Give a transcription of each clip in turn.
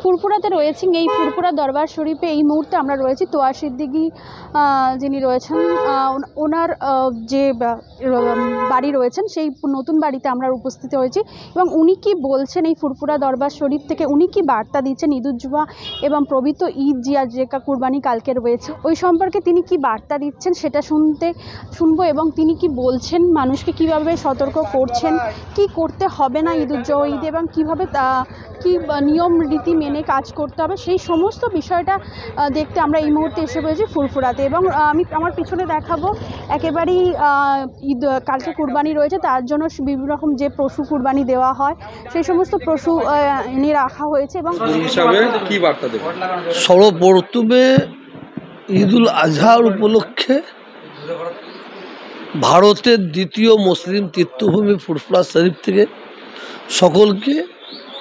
ফুরফুরাতে রয়েছি। এই ফুরফুরা দরবার শরীফে এই মুহূর্তে আমরা রয়েছি। তোয়া সিদ্দিকী যিনি রয়েছেন, ওনার যে বাড়ি রয়েছেন, সেই নতুন বাড়িতে আমরা উপস্থিত হয়েছি এবং উনি কি বলছেন এই ফুরফুরা দরবার শরীফ থেকে, উনি কি বার্তা দিচ্ছেন ঈদুজ্জোহা এবং পবিত্র ঈদ যেটা কুরবানি কালকে রয়েছে, ওই সম্পর্কে তিনি কি বার্তা দিচ্ছেন সেটা শুনবো এবং তিনি কি বলছেন, মানুষকে কিভাবে সতর্ক করছেন, কি করতে হবে না ঈদুজ্জোহা ঈদ এবং কীভাবে কি নিয়ম রীতি মেনে কাজ করতে হবে, সেই সমস্ত বিষয়টা দেখতে আমরা এই মুহূর্তে এসে পড়েছি ফুরফুরাতে। এবং আমি আমার পিছনে দেখাবো একেবারেই ঈদ কালকে কুরবানি রয়েছে, তার জন্য বিভিন্ন রকম যে পশু কুরবানি দেওয়া হয় সেই সমস্ত পশু এনে রাখা হয়েছে। এবং কি বার্তা দেব? সর্বপ্রথমে ঈদুল আজহার উপলক্ষে ভারতের দ্বিতীয় মুসলিম তীর্থভূমি ফুরফুরা শরীফ থেকে সকলকে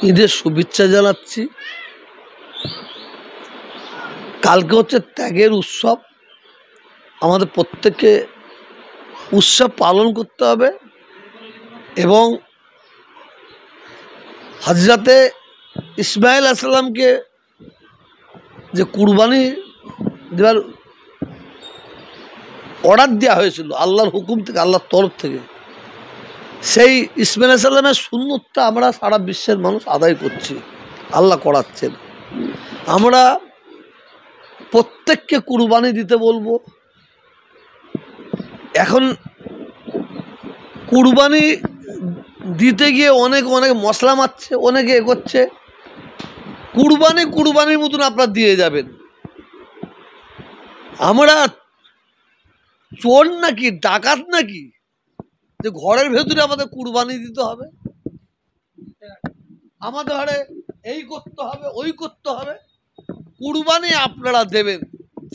ঈদের শুভেচ্ছা জানাচ্ছি। কালকে হচ্ছে ত্যাগের উৎসব, আমাদের প্রত্যেককে উৎসব পালন করতে হবে এবং হজরতে ইসমাইল আলাইহিসসালামকে যে কুরবানি দেওয়ার অর্ডার দেওয়া হয়েছিল আল্লাহর হুকুম থেকে, আল্লাহর তরফ থেকে, সেই ইসমাইল আলাইহিসসালামের সুন্নতটা আমরা সারা বিশ্বের মানুষ আদায় করছি, আল্লাহ করাচ্ছেন। আমরা প্রত্যেককে কুরবানি দিতে বলবো। এখন কুরবানি দিতে গিয়ে অনেক মশলা মারছে, অনেকে এগোচ্ছে। কুরবানির মতন আপনারা দিয়ে যাবেন। আমরা চোর নাকি, ডাকাত নাকি যে ঘরের ভেতরে আমাদের কুরবানি দিতে হবে, আমাদের ঘরে এই করতে হবে ওই করতে হবে। কুরবানি আপনারা দেবেন,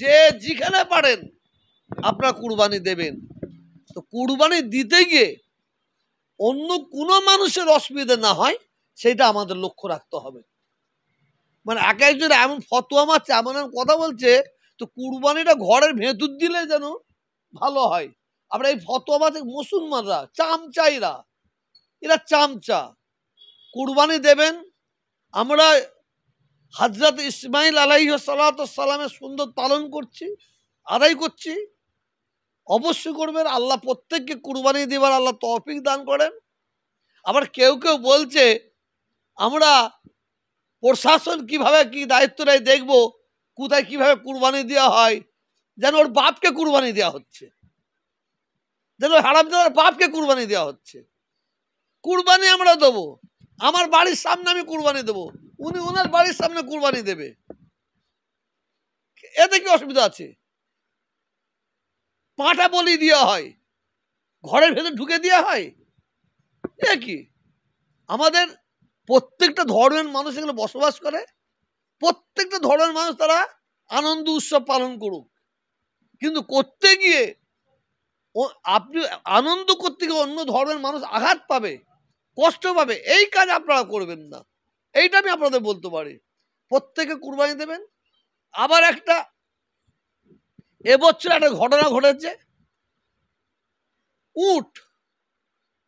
যে যেখানে পারেন আপনারা কুরবানি দেবেন। তো কুরবানি দিতে গিয়ে অন্য কোনো মানুষের অসুবিধা না হয় সেটা আমাদের লক্ষ্য রাখতে হবে। মানে এক একজন এমন ফতোয়া মারছে, এমন কথা বলছে, তো কুরবানিটা ঘরের ভেতর দিলে যেন ভালো হয়। আমরা এই ফতোয়া মারছে মুসলমানরা, চামচাইরা, এরা চামচা। কুরবানি দেবেন, আমরা হযরত ইসমাইল আলাইহিসসালামের সুন্নত পালন করছি, আদায় করছি। অবশ্যই করবেন। আল্লাহ প্রত্যেককে কুরবানি দেবার আল্লাহ তৌফিক দান করেন। আবার কেউ কেউ বলছে আমরা প্রশাসন কিভাবে কি দায়িত্ব নেয় দেখবো, কোথায় কিভাবে কুরবানি দেওয়া হয়, যেন ওর বাপকে কুরবানি দেওয়া হচ্ছে, যেন হারামজাদার বাপকে কুরবানি দেওয়া হচ্ছে। কুরবানি আমরা দেবো, আমার বাড়ির সামনে আমি কুরবানি দেবো, উনি ওনার বাড়ির সামনে কুরবানি দেবে, এতে কি অসুবিধা আছে? পাঁঠা বলি দেওয়া হয়, ঘরের ভেতর ঢুকে দেওয়া হয়, এ কি? আমাদের প্রত্যেকটা ধর্মের মানুষ এখানে বসবাস করে, প্রত্যেকটা ধর্মের মানুষ তারা আনন্দ উৎসব পালন করুক, কিন্তু করতে গিয়ে আপনি আনন্দ করতে গিয়ে অন্য ধর্মের মানুষ আঘাত পাবে, কষ্ট পাবে, এই কাজ আপনারা করবেন না। এইটা আমি আপনাদের বলতে পারি। প্রত্যেকে কুরবানি দেবেন। আবার একটা এবছর একটা ঘটনা ঘটেছে,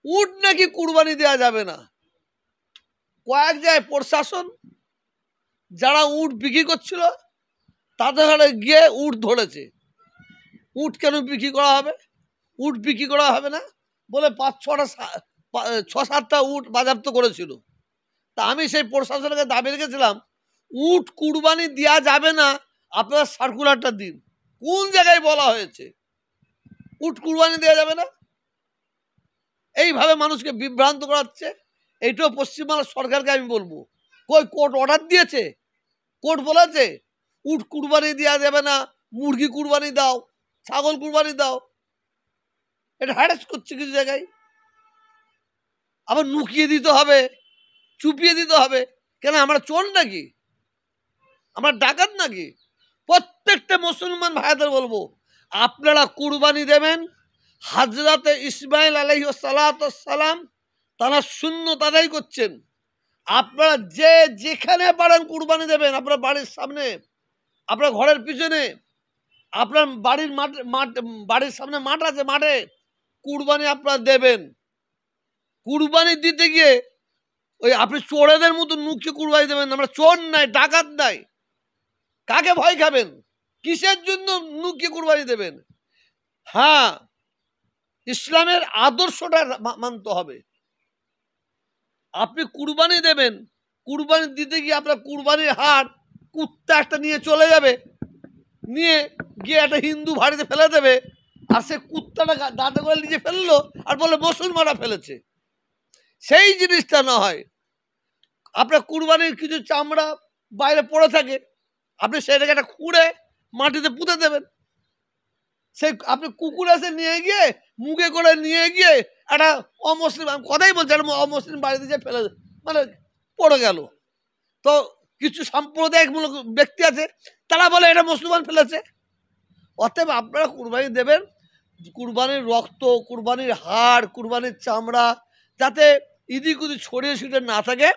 উট নাকি কুরবানি দেওয়া যাবে না। কয়েক জায়গায় প্রশাসন যারা উট বিক্রি করছিল তাদের ঘরে গিয়ে উট ধরেছে। উট কেন বিক্রি করা হবে? উট বিক্রি করা হবে না বলে 5-6-7টা উট বাজেয়াপ্ত করেছিল। তা আমি সেই প্রশাসনকে দাবি রেখেছিলাম, উট কুরবানি দেওয়া যাবে না, আপনারা সার্কুলারটা দিন। কোন জায়গায় বলা হয়েছে উট কুরবানি দেওয়া যাবে না? এইভাবে মানুষকে বিভ্রান্ত করাচ্ছে। এইটাও পশ্চিমবাংলার সরকারকে আমি বলবো, কই কোর্ট অর্ডার দিয়েছে? কোর্ট বলেছে উট কুরবানি দেওয়া যাবে না, মুরগি কুরবানি দাও, ছাগল কুরবানি দাও। এটা হ্যারাস করছে কিছু জায়গায়। আবার নুকিয়ে দিতে হবে, চুপিয়ে দিতে হবে। কেন আমরা চোর নাকি? আমরা ডাকাত নাকি? প্রত্যেকটা মুসলমান ভাইদের বলবো, আপনারা কুরবানি দেবেন। হযরতে ইসমাইল আলাইহিসসালাম তারা সুন্নত আদায় করছেন। আপনারা যে যেখানে পারেন কুরবানি দেবেন। আপনার বাড়ির সামনে, আপনার ঘরের পিছনে, আপনার বাড়ির বাড়ির সামনে মাঠ আছে, মাঠে কুরবানি আপনারা দেবেন। কুরবানি দিতে গিয়ে ওই আপনি চোরেদের মতো নুককে কুরবানি দেবেন, আমরা চোর নাই, ডাকাত নাই, কাকে ভয় খাবেন? কিসের জন্য নুককে কুরবানি দেবেন? হ্যাঁ, ইসলামের আদর্শটা মানতে হবে। আপনি কুরবানি দেবেন, কুরবানি দিতে গিয়ে আপনার কুরবানির হাড় কুত্তা একটা নিয়ে চলে যাবে, নিয়ে গিয়ে একটা হিন্দু বাড়িতে ফেলে দেবে, আর সে কুত্তাটা দাঁতে করে নিচে ফেললো আর বলে মুসলমানরা ফেলেছে। সেই জিনিসটা না হয়, আপনার কুরবানির কিছু চামড়া বাইরে পড়ে থাকে, আপনি সেটাকে একটা খুঁড়ে মাটিতে পুঁতে দেবেন। সেই আপনি কুকুর এসে নিয়ে গিয়ে মুখে করে নিয়ে গিয়ে একটা অমুসলিম, আমি কথাই বলছি, একটা অমুসলিম বাড়িতে যে ফেলে মানে পড়ে গেল। তো কিছু সাম্প্রদায়িকমূলক ব্যক্তি আছে, তারা বলে এটা মুসলমান ফেলেছে। অতএব আপনারা কুরবানি দেবেন, কুরবানির রক্ত, কুরবানির হাড়, কুরবানির চামড়া যাতে ইদিক উদিক ছড়িয়ে ছিটে না থাকে,